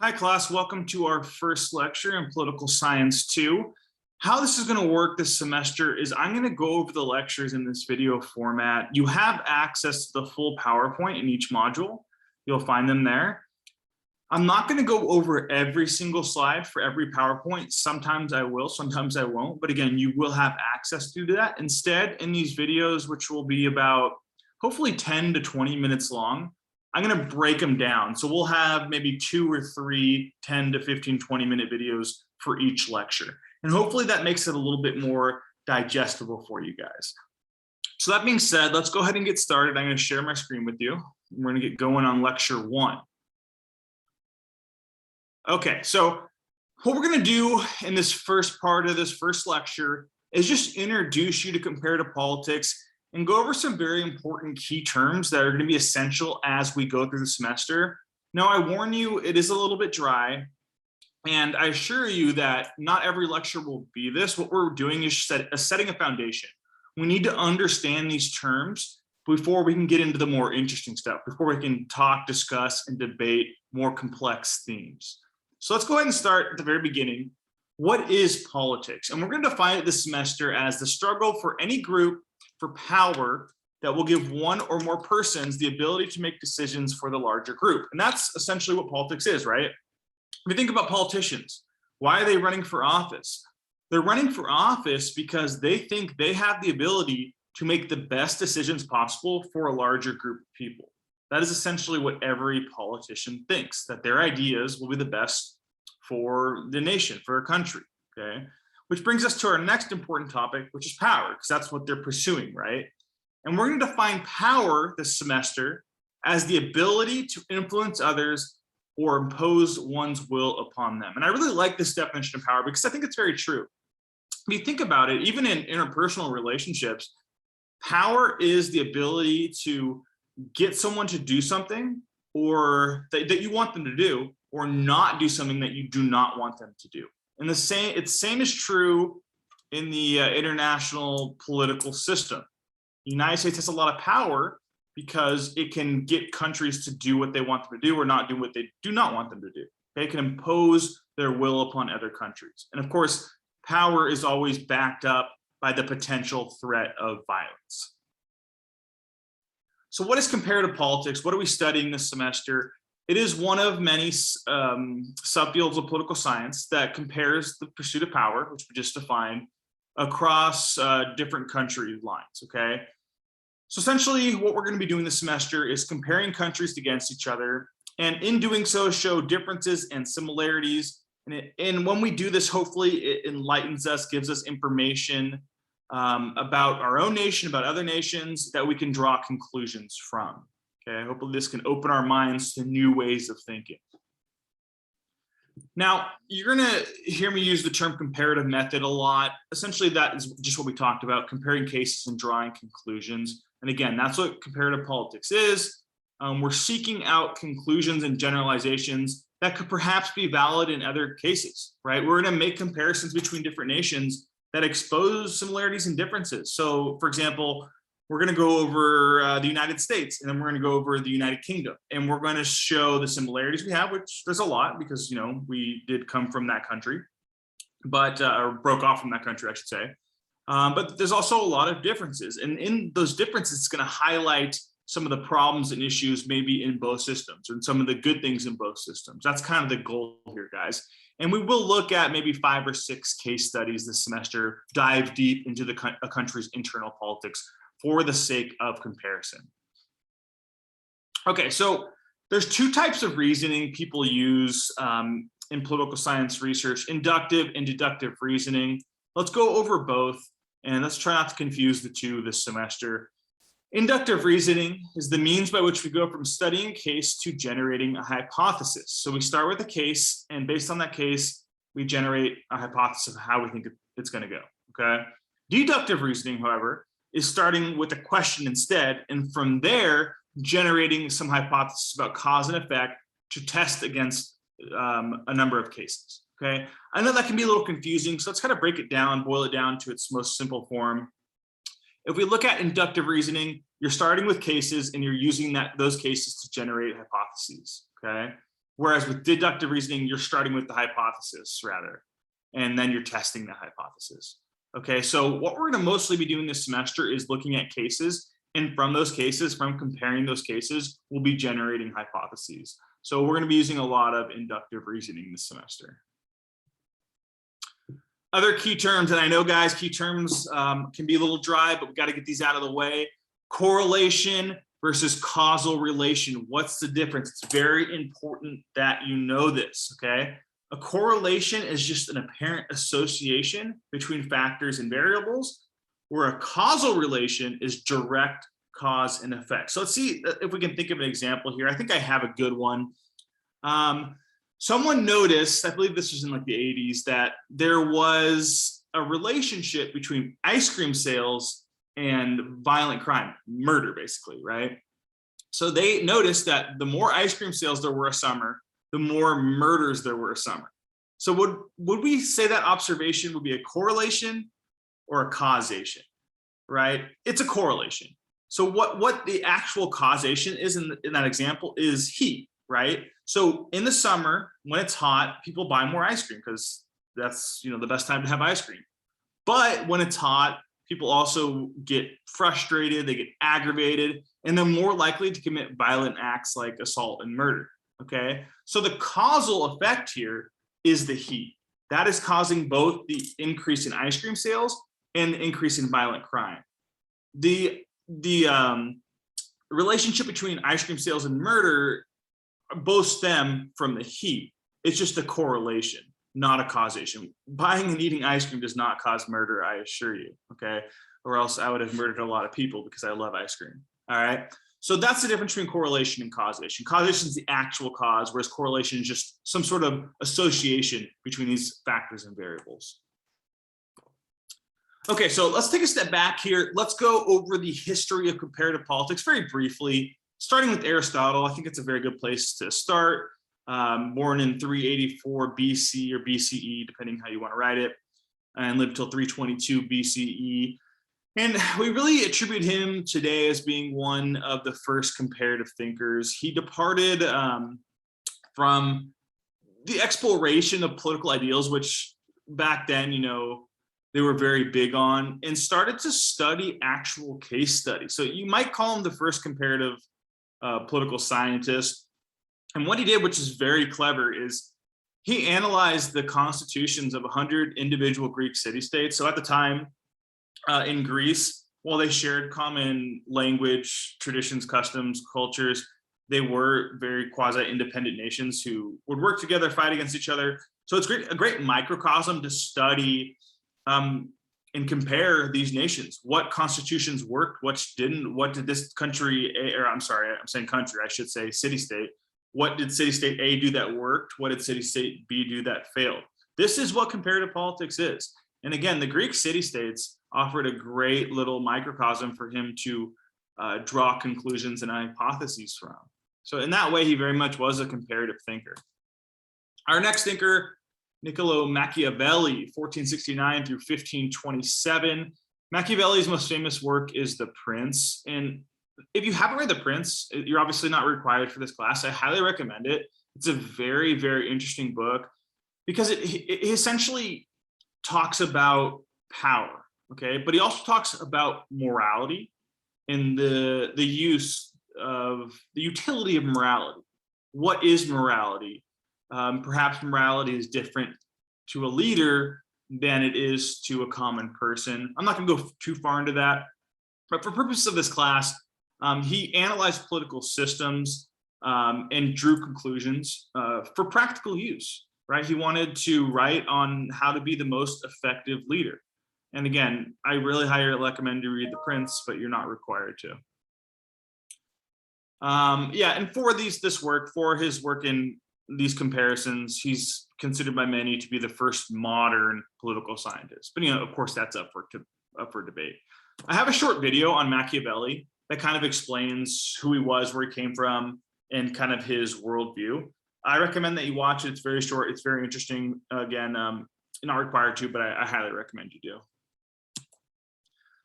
Hi class, welcome to our first lecture in Political Science 2. How this is going to work this semester is I'm going to go over the lectures in this video format. You have access to the full PowerPoint in each module. You'll find them there. I'm not going to go over every single slide for every PowerPoint. Sometimes I will, sometimes I won't. But again, you will have access to that. Instead, in these videos, which will be about hopefully 10 to 20 minutes long, I'm going to break them down. So we'll have maybe 2 or 3 10 to 15, 20-minute videos for each lecture. And hopefully that makes it a little bit more digestible for you guys. So that being said, let's go ahead and get started. I'm going to share my screen with you. We're going to get going on lecture 1. Okay, so what we're going to do in this first part of this first lecture is just introduce you to comparative politics and go over some very important key terms that are going to be essential as we go through the semester. Now, I warn you, it is a little bit dry, and I assure you that not every lecture will be this. What we're doing is setting a foundation. We need to understand these terms before we can get into the more interesting stuff, before we can talk, discuss, and debate more complex themes. So let's go ahead and start at the very beginning. What is politics? And we're going to define it this semester as the struggle for any group for power that will give one or more persons the ability to make decisions for the larger group. And that's essentially what politics is, right? If you think about politicians, why are they running for office? They're running for office because they think they have the ability to make the best decisions possible for a larger group of people. That is essentially what every politician thinks, that their ideas will be the best for the nation, for a country, okay? Which brings us to our next important topic, which is power, because that's what they're pursuing, right? And we're going to define power this semester as the ability to influence others or impose one's will upon them. And I really like this definition of power because I think it's very true. If you think about it, even in interpersonal relationships, power is the ability to get someone to do something or that you want them to do, or not do something that you do not want them to do. And the same is true in the international political system. The United States has a lot of power because it can get countries to do what they want them to do or not do what they do not want them to do. They can impose their will upon other countries. And of course, power is always backed up by the potential threat of violence. So what is comparative politics? What are we studying this semester? It is one of many subfields of political science that compares the pursuit of power, which we just defined, across different country lines, okay? So essentially what we're going to be doing this semester is comparing countries against each other, and in doing so show differences and similarities. And when we do this, hopefully it enlightens us, gives us information about our own nation, about other nations that we can draw conclusions from. Okay, hopefully this can open our minds to new ways of thinking. Now, you're going to hear me use the term comparative method a lot. Essentially, that is just what we talked about, comparing cases and drawing conclusions. And again, that's what comparative politics is. We're seeking out conclusions and generalizations that could perhaps be valid in other cases, right? We're going to make comparisons between different nations that expose similarities and differences. So, for example, we're going to go over the United States, and then we're going to go over the United Kingdom, and we're going to show the similarities we have, which there's a lot because, you know, we did come from that country, but or broke off from that country, I should say. But there's also a lot of differences, and in those differences, it's going to highlight some of the problems and issues maybe in both systems, and some of the good things in both systems. That's kind of the goal here, guys. And we will look at maybe 5 or 6 case studies this semester, dive deep into a country's internal politics, for the sake of comparison. Okay, so there's 2 types of reasoning people use in political science research: inductive and deductive reasoning. Let's go over both, and let's try not to confuse the 2 this semester. Inductive reasoning is the means by which we go from studying a case to generating a hypothesis. So we start with a case, and based on that case, we generate a hypothesis of how we think it's going to go, okay? Deductive reasoning, however, is starting with a question instead, and from there, generating some hypothesis about cause and effect to test against a number of cases, okay? I know that can be a little confusing, so let's kind of break it down, boil it down to its most simple form. If we look at inductive reasoning, you're starting with cases and you're using those cases to generate hypotheses, okay? Whereas with deductive reasoning, you're starting with the hypothesis rather, and then you're testing the hypothesis. Okay, so what we're going to mostly be doing this semester is looking at cases, and from those cases, from comparing those cases, we'll be generating hypotheses. So we're going to be using a lot of inductive reasoning this semester. Other key terms, and I know guys, key terms can be a little dry, but we got to get these out of the way. Correlation versus causal relation. What's the difference? It's very important that you know this, okay? A correlation is just an apparent association between factors and variables, where a causal relation is direct cause and effect. So let's see if we can think of an example here. I think I have a good one. Someone noticed, I believe this was in like the 80s, that there was a relationship between ice cream sales and violent crime, murder basically, right? So they noticed that the more ice cream sales there were a summer, the more murders there were a summer. So would we say that observation would be a correlation or a causation, right? It's a correlation. So what the actual causation is in that example is heat, right? So in the summer, when it's hot, people buy more ice cream because that's, you know, the best time to have ice cream. But when it's hot, people also get frustrated, they get aggravated, and they're more likely to commit violent acts like assault and murder, okay? So the causal effect here is the heat. That is causing both the increase in ice cream sales and the increase in violent crime. The relationship between ice cream sales and murder both stem from the heat. It's just a correlation, not a causation. Buying and eating ice cream does not cause murder, I assure you, okay? Or else I would have murdered a lot of people because I love ice cream, all right? So that's the difference between correlation and causation. Causation is the actual cause, whereas correlation is just some sort of association between these factors and variables. Okay, so let's take a step back here. Let's go over the history of comparative politics very briefly, starting with Aristotle. I think it's a very good place to start. Born in 384 BC or BCE, depending how you want to write it, and lived till 322 BCE. And we really attribute him today as being one of the first comparative thinkers. He departed from the exploration of political ideals, which back then, you know, they were very big on, and started to study actual case studies. So you might call him the first comparative political scientist. And what he did, which is very clever, is he analyzed the constitutions of 100 individual Greek city-states. So at the time in Greece, while they shared common language, traditions, customs, cultures, they were very quasi-independent nations who would work together, fight against each other. So it's a great microcosm to study and compare these nations. What constitutions worked, what didn't, what did this country, or I'm sorry, I'm saying country, I should say city-state. What did city-state A do that worked? What did city-state B do that failed? This is what comparative politics is. And again, the Greek city-states offered a great little microcosm for him to draw conclusions and hypotheses from. So in that way, he very much was a comparative thinker. Our next thinker, Niccolo Machiavelli, 1469 through 1527. Machiavelli's most famous work is The Prince. And if you haven't read The Prince, you're obviously not required for this class. I highly recommend it. It's a very, very interesting book because it essentially talks about power, okay? But he also talks about morality and the use of the utility of morality. What is morality? Perhaps morality is different to a leader than it is to a common person. I'm not going to go too far into that, but for purposes of this class, he analyzed political systems and drew conclusions for practical use, right? He wanted to write on how to be the most effective leader. And again, I really highly recommend you read The Prince, but you're not required to. Yeah, and for his work in these comparisons, he's considered by many to be the first modern political scientist. But, you know, of course, that's up for debate. I have a short video on Machiavelli that kind of explains who he was, where he came from, and kind of his worldview. I recommend that you watch it. It's very short. It's very interesting. Again, not required to, but I highly recommend you do.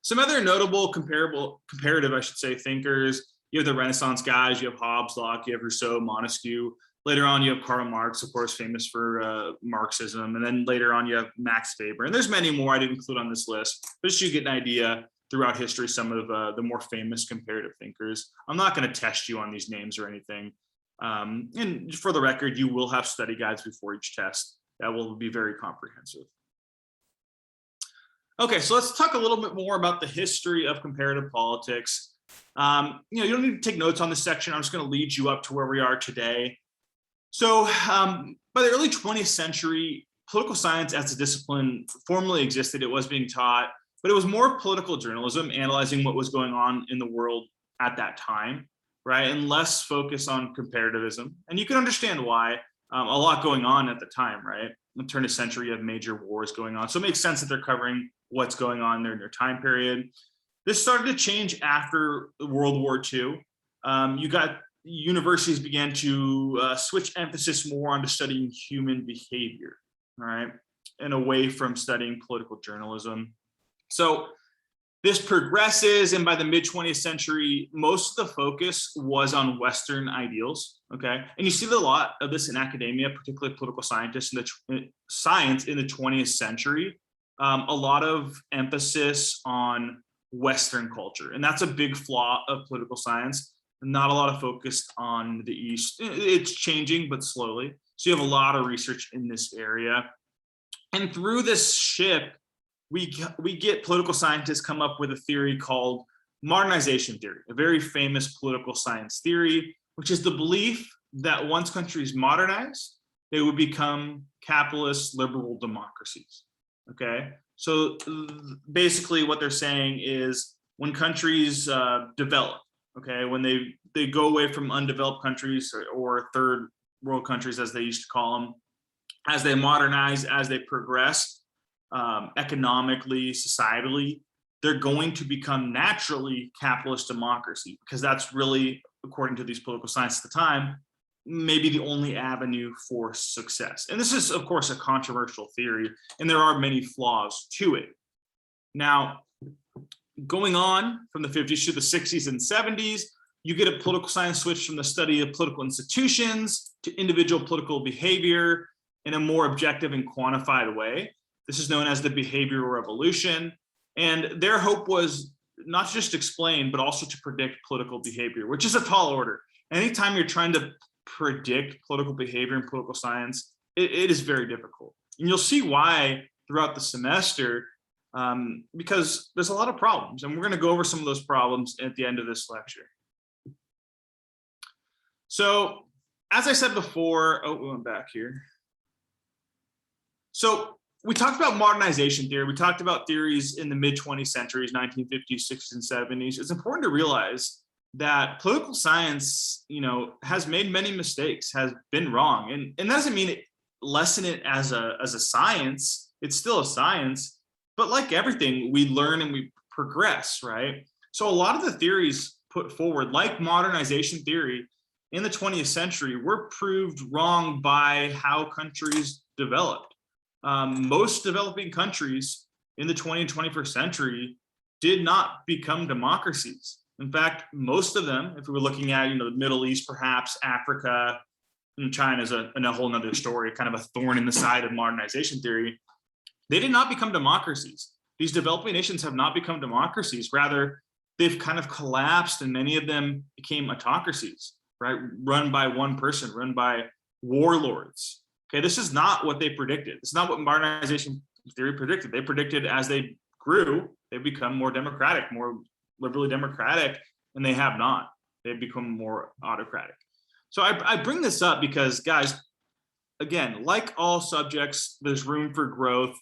Some other notable comparative, I should say, thinkers. You have the Renaissance guys. You have Hobbes, Locke, you have Rousseau, Montesquieu. Later on, you have Karl Marx, of course, famous for Marxism. And then later on, you have Max Weber. And there's many more I didn't include on this list, but just so you get an idea throughout history, some of the more famous comparative thinkers. I'm not going to test you on these names or anything. And for the record, you will have study guides before each test that will be very comprehensive. Okay, so let's talk a little bit more about the history of comparative politics. You don't need to take notes on this section. I'm just going to lead you up to where we are today. So by the early 20th century, political science as a discipline formally existed. It was being taught, but it was more political journalism, analyzing what was going on in the world at that time, right? And less focus on comparativism. And you can understand why. A lot going on at the time, right? In the turn of the century, you have major wars going on. So it makes sense that they're covering what's going on there in their time period. This started to change after World War II. You got universities began to switch emphasis more onto studying human behavior, all right, and away from studying political journalism. So this progresses, and by the mid-20th century, most of the focus was on Western ideals, okay? And you see a lot of this in academia, particularly political scientists in the science in the 20th century, a lot of emphasis on Western culture, and that's a big flaw of political science. Not a lot of focus on the East. It's changing, but slowly. So you have a lot of research in this area. And through this shift, we get political scientists come up with a theory called Modernization Theory, a very famous political science theory, which is the belief that once countries modernize, they would become capitalist liberal democracies, okay? So basically what they're saying is when countries develop, okay, when they go away from undeveloped countries or third world countries, as they used to call them, as they modernize, as they progress economically, societally, they're going to become naturally capitalist democracy, because that's really, according to these political scientists at the time, maybe the only avenue for success. And this is, of course, a controversial theory, and there are many flaws to it. Now, going on from the 50s to the 60s and 70s, you get a political science switch from the study of political institutions to individual political behavior in a more objective and quantified way. This is known as the behavioral revolution. And their hope was not just explain, but also to predict political behavior, which is a tall order. Anytime you're trying to predict political behavior in political science, it is very difficult. And you'll see why throughout the semester, because there's a lot of problems, and we're going to go over some of those problems at the end of this lecture. So, as I said before, we went back here. So we talked about modernization theory. We talked about theories in the mid-20th centuries, 1950s, 60s, and 70s. It's important to realize that political science, has made many mistakes, has been wrong, and that doesn't mean lessen it as a science. It's still a science. But like everything, we learn and we progress, right? So a lot of the theories put forward, like modernization theory in the 20th century, were proved wrong by how countries developed. Most developing countries in the 20th and 21st century did not become democracies. In fact, most of them, if we were looking at the Middle East, perhaps Africa, and China is a whole nother story, kind of a thorn in the side of modernization theory. They did not become democracies. These developing nations have not become democracies. Rather, they've kind of collapsed, and many of them became autocracies, right? Run by one person, run by warlords. Okay, this is not what they predicted. It's not what modernization theory predicted. They predicted as they grew, they become more democratic, more liberally democratic, and they have not. They've become more autocratic. So I bring this up because, guys, again, like all subjects, there's room for growth.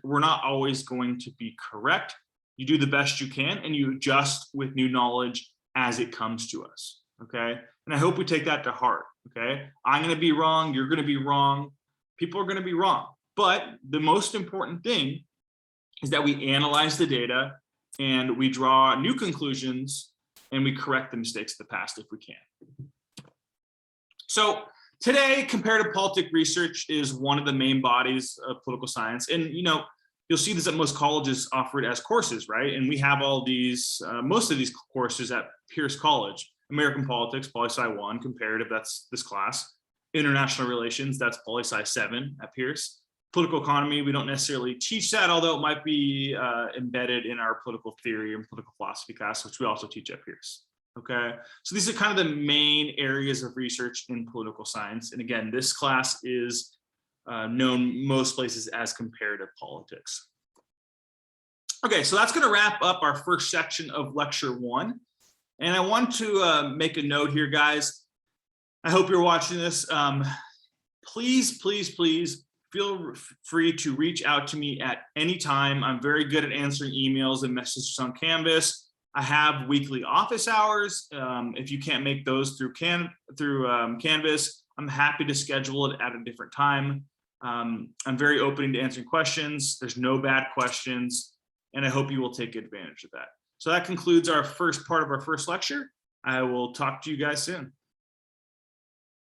We're not always going to be correct. You do the best you can, and you adjust with new knowledge as it comes to us, okay? And I hope we take that to heart, okay? I'm going to be wrong. You're going to be wrong. People are going to be wrong. But the most important thing is that we analyze the data and we draw new conclusions and we correct the mistakes of the past if we can. So today, comparative politics research is one of the main bodies of political science. And, you'll see this at most colleges offer it as courses, right? And we have all these, most of these courses at Pierce College. American Politics, Poli Sci 1, Comparative, that's this class. international relations, that's poli-sci 7 at Pierce. Political economy, we don't necessarily teach that, although it might be embedded in our political theory and political philosophy class, which we also teach at Pierce. Okay, so these are kind of the main areas of research in political science. And again, this class is known most places as comparative politics. Okay, so that's going to wrap up our first section of lecture 1. And I want to make a note here, guys. I hope you're watching this. Please, please, please feel free to reach out to me at any time. I'm very good at answering emails and messages on Canvas. I have weekly office hours. If you can't make those through Canvas, I'm happy to schedule it at a different time. I'm very open to answering questions. There's no bad questions, and I hope you will take advantage of that. So that concludes our first part of our first lecture. I will talk to you guys soon.